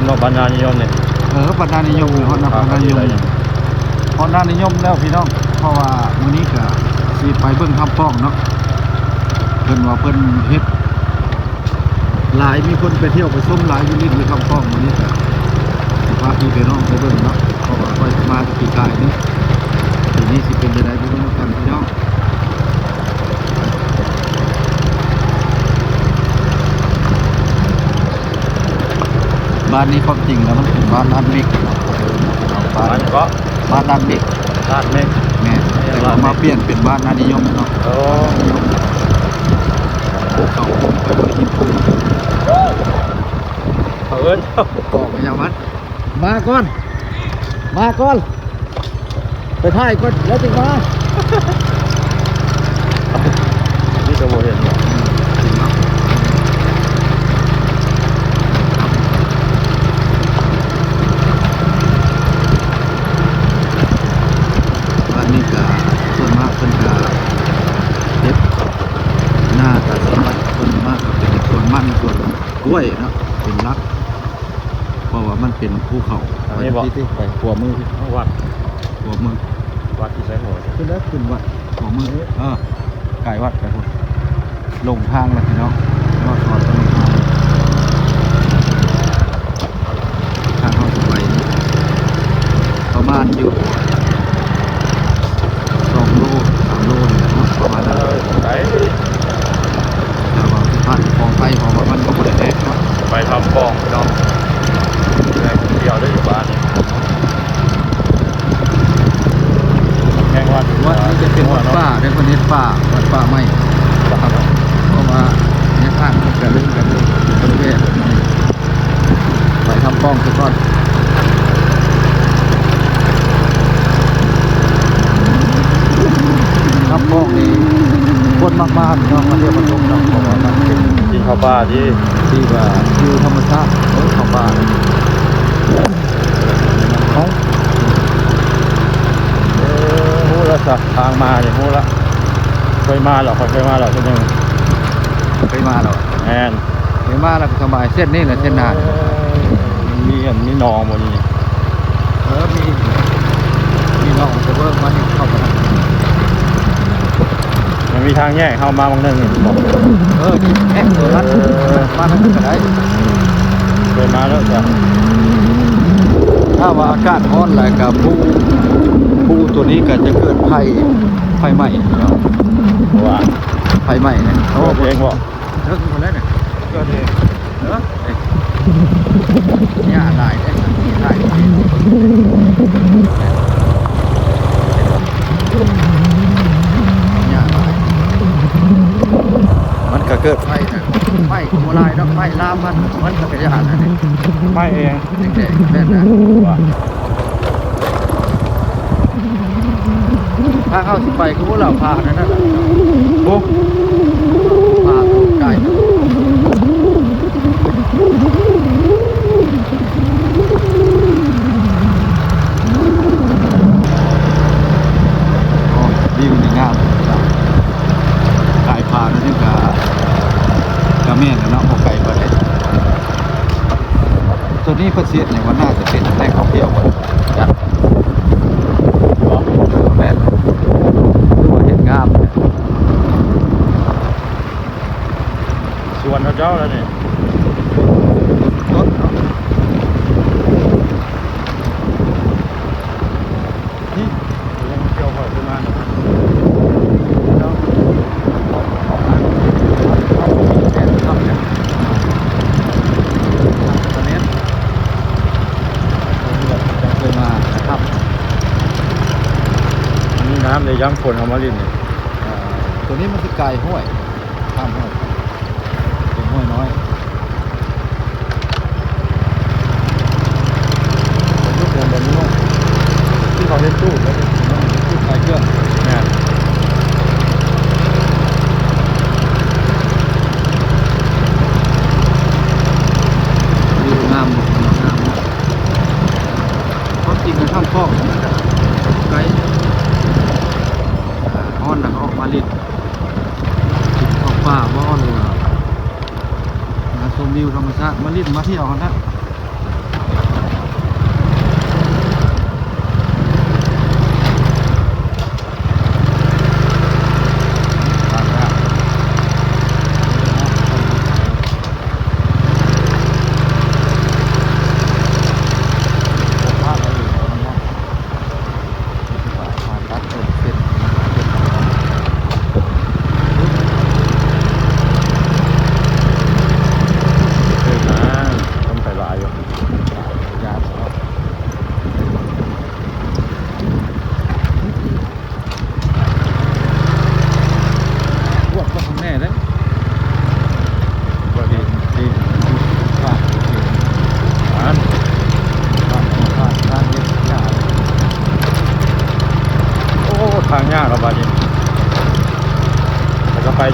เนาะบรรณานิยมเนี่ยบรรณานิยมฮอดบรรณานิยมฮอดบรรณานิยมแล้วพี่น้องเพราะว่ามื้อนี้ก็สิไปเบิ่งคำฟ้องเนาะเพิ่นว่าเพิ่นเฮ็ดหลายมีคนไปเที่ยวไปชมหลายอยู่ลิ้นอยู่คำฟ้องมื้อนี้ก็สิพาพี่น้องไปเบิ่งเนาะเพราะว่าค่อยมาปีกายนี้ทีนี้สิเป็นจังได๋ไปเบิ่งกันพี่น้องบ้านนี้ความจริงแล้วมันเป็นบ้านร้านเมกบ้านก็บ้านร้านเมกร้านเมกแม่แต่ว่ามาเปลี่ยนเป็นบ้านนานิยมเนาะเขาไปบริหินปูเขาเอิ้นก็ไปยังวัดมาก่อนไปถ่ายก่อนแล้วจึงมานี่จะโมเห็นเนาะนี่ก็ส่วนมากเป็นกาเด็ดหน้าตาสมัยคนมากเป็นส่วนมันส่วนกล้วยนะเป็นรักเพราะว่ามันเป็นภูเขาไปที่ไปหัวมือวัดหัวมือวัดที่ใช้หัวขึ้นแล้วขึ้นวัดหัวมือไก่วัดไปหมดลงทางแล้วพี่น้องรอดตลงทางเข้าไปประมาณอยู่2 โล 3 โลนี่แหละประมาณนั้นแต่ว่าผ่านของไทยของมันก็ไม่ได้แท้เนาะไปทำกองเนาะเที่ยวได้อยู่บ้านนี่แข่งวัดนี้จะเป็นวัดป่าได้คนนี้ป่าวัดป่าไม่เพราะว่าเนี่ยข้างมันจะลึกกันเลยประเทศไปทำกองซะก่อนทำกองนี่คนมากๆเนาะมาเที่ยวมาชมเนาะเพราะว่ามันเป็นที่เข้าป่าที่ว่าวิวธรรมชาติเข้าป่าเขาฮู้ละสักทางมาเนี่ยฮู้ละเคยมาหรอเคยมาหรอใช่ไหมเคยมาหรอแอนเคยมาแล้วสบายเส้นนี่แหละเส้นนานมีหนองบนนี้มีหนองจะเบิ่งมันเข้าไปมันมีทางแยกเข้ามาบางนึงบอกแอบรัดมาทางไหนเคยมาแล้วจ้ะถ้าว่าอากาศร้อนหลายกับผู้ตัวนี้ก็จะเกิดไฟไหม้เนาะว่าไฟไหม้เนี่ยโอ้เองบอกเลิกหมดแล้วเนี่ยก็เองเนี่ยหลายได้หลายมันก็เกิดไฟนะไฟโมลายดอกไฟลามมันก็กระยานนะนี่ไม่เองแดงๆแม่นนะถ้าเข้าสิไปก็พวกเราพานั่นน่ะโอ้พาตัวไก่วิวนี่งามไก่พานั่นนี่กะแม่นเนาะพอไก่ไปตัวนี้ประเทศเนี่ยว่าน่าจะเป็นแหล่งท่องเที่ยวจัดแม่นตัวเห็นงามส่วนเจ้าแล้วนี่รถนี่ยังเที่ยวเขาขึ้นมาเนาะน้ำในย้ำฝนเอามาลินเนี่ยตัวนี้มันคือไก่ห้วยข้ามห้วยเป็นห้วยน้อยเป็นลูกเรือแบบนี้ที่เขาเล่นตู้แล้วตู้ไก่เครื่องแม่ดูงามงามเขาจริงกันข้ามคลองไก่อ้อนแล้วออกมาลิดออกป่าอ้อนเลยมาชมวิวธรรมชาติมาลิดมาเที่ยวกันนะ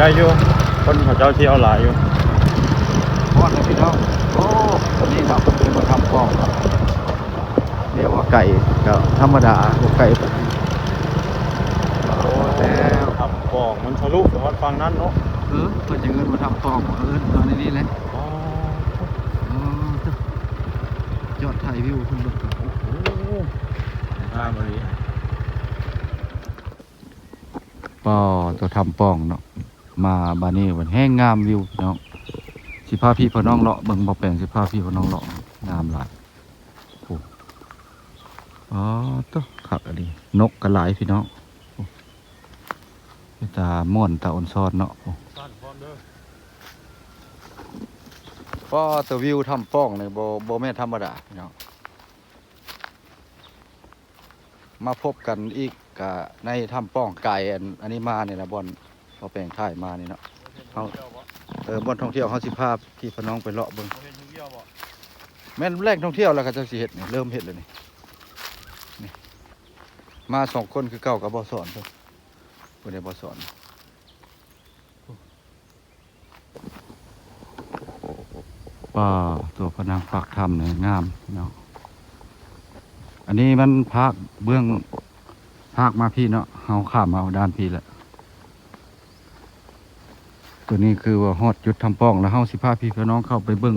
ได้อยู่คนเขาเจ้าเที่ยวหลายอยู่ พอดเลยพี่น้องโอ้นี่ครับเป็นมาทำกล้องเรียกว่าไก่ก็ธรรมดาไก่แล้ว ครับกล่องมันทะลุแต่ว่าฟังนั้นเนาะ เพิ่นจะเงินมาทำกล้องตอนนี้เลย อ๋อ จ้ะยอดถ่ายวิวเพิ่นเบิ่งครับ โอ้โหงามเลย ป้อตัวทำป้องเนาะมาบานี้มันแห้งงามวิวพี่น้องสิพาพี่พ่อน้องเลาะเบิ่งบ่แปลงสิพาพี่พ่อน้องเลาะงามหลายโอ้อ๋อตัวขักอันนี้นกก็หลายพี่น้องโอ้ตาม่วนตาอ่อนซ้อนเนาะ สั้นพร้อมเด้อ ป้อตัววิวทำป้องนี่บ่แม่นธรรมดาพี่น้องมาพบกันอีกกับในทำป้องไก่อันนี้มาเนี่ยนะบอลพอแปลงถ่ายมานี่เนาะเขาบอลท่องเที่ยวเขาสิพาพี่พี่น้องไปเลาะเบิ่งแม่นแรกท่องเที่ยวแล้วก็จะสิเฮ็ดนี่เริ่มเฮ็ดเลยนี่มาสองคนคือเก่ากับบ่สอนเพิ่นบ่ได้บ่สอนป้าตัวพนังปักถ้ำนี่งามพี่น้องอันนี้มันภาคเบื้องภาคมาพี่เนาะเฮาข้ามมาเอาด้านพี่แหละตัวนี้คือว่าฮอดจุดทำป้องแล้วเฮาสิพาพี่พี่น้องเข้าไปเบิ่ง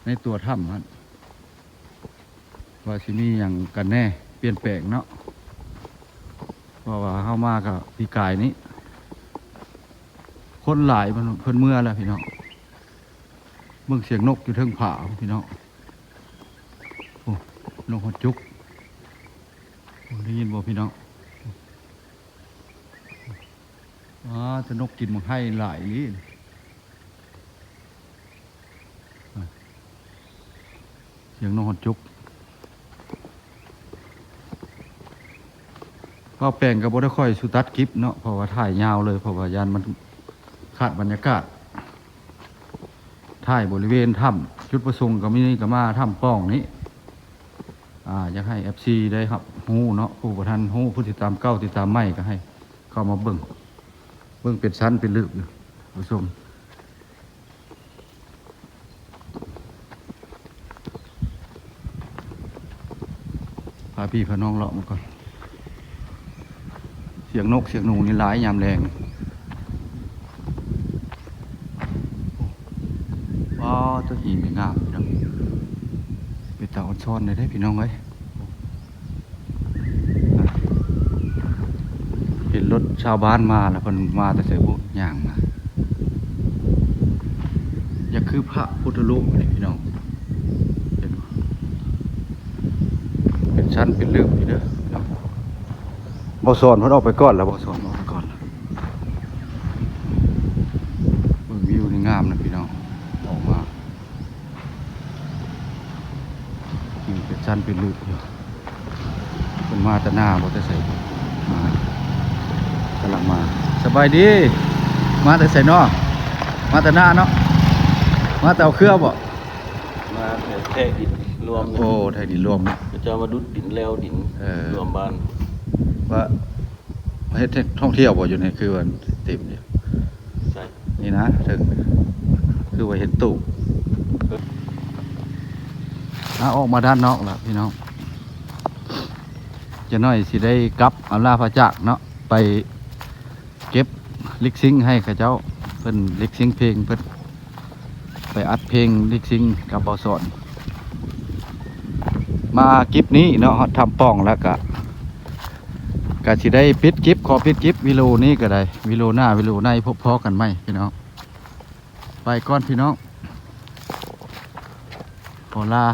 ในตัวถ้ำมันว่าสิมีอย่างกันแน่เปลี่ยนแปลงเนาะเพราะว่าเฮามากับพี่กายนี้คนหลายมันเพิ่นเมื่อแล้วพี่น้องเบิ่งเสียงนกอยู่เทิงผาพี่น้องโอ้นกฮอดจุกได้ยินบ่พี่น้องจะนกกินมันให้หลายนี่เสียงนกฮอดจุกก็แปลงกับบ่ได้ค่อยสุตัดคลิปเนาะเพราะว่าถ่ายยาวเลยเพราะว่ายานมันขาดบรรยากาศถ่ายบริเวณถ้ำจุดประสงค์ก็มีก็มาถ้ำป้องนี้อยากให้ FC ได้ครับฮู้เนาะผู้ประทานฮู้ผู้ติดตามเก้าติดตามไม่ก็ให้เข้ามาเบิ่งเป็นชั้นเป็นลึกอยู่ผู้ชมพาพี่พาน้องเลาะมาก่อนเสียงนกเสียงหนูนี่หลายยามแรงว้าวตัวหินไม่งามพี่น้องเป็นตาอ่อนซ้อนเลยได้พี่น้องเอ้ยเห็นรถชาวบ้านมาแล้วเพิ่นมาแต่ใส่บุย่างมาอย่าคือพระพุทธรูปนี่พี่น้องเป็นชั้นเป็นลึกพี่เด้อบ่สอนเพิ่นออกไปก่อนแล้วบ่สอนออกไปก่อนเบิ่งวิวนี่งามนะพี่น้องออกมาเป็นชั้นเป็นลึกอยู่เพิ่นมาแต่หน้าบ่แต่ใส่มากำลังมาสบายดีมาแต่ใส่นอมาแต่หน้าเนาะมาแต่เอาเครือบ่ มาแทกดินรวม โอ้ไทยดินรวม จะมาดุดดินแล้วดินรวมบ้าน ว่าเฮ็ดท่องเที่ยวบ่อยู่ในคือว่าเต็มอยู่ ใช่ นี่นะถึงคือว่าเห็นตู้ออกมาด้านนอกแล้วพี่น้องจะน้อยสิได้กลับอำลาพระจักรเนาะไปเก็บลิกซิงให้ข้าเจ้าเพิ่นลิกซิงเพลงเพิ่นไปอัดเพลงลิกซิงกับบ่สอนมาคลิปนี้เนาะทำป้องแล้วก็สิได้ปิดคลิปขอปิดคลิปวิดีโอนี้ก็ได้วิดีโอหน้าวิดีโอในพบพอกันไหมพี่น้องไปก่อนพี่น้องขอลา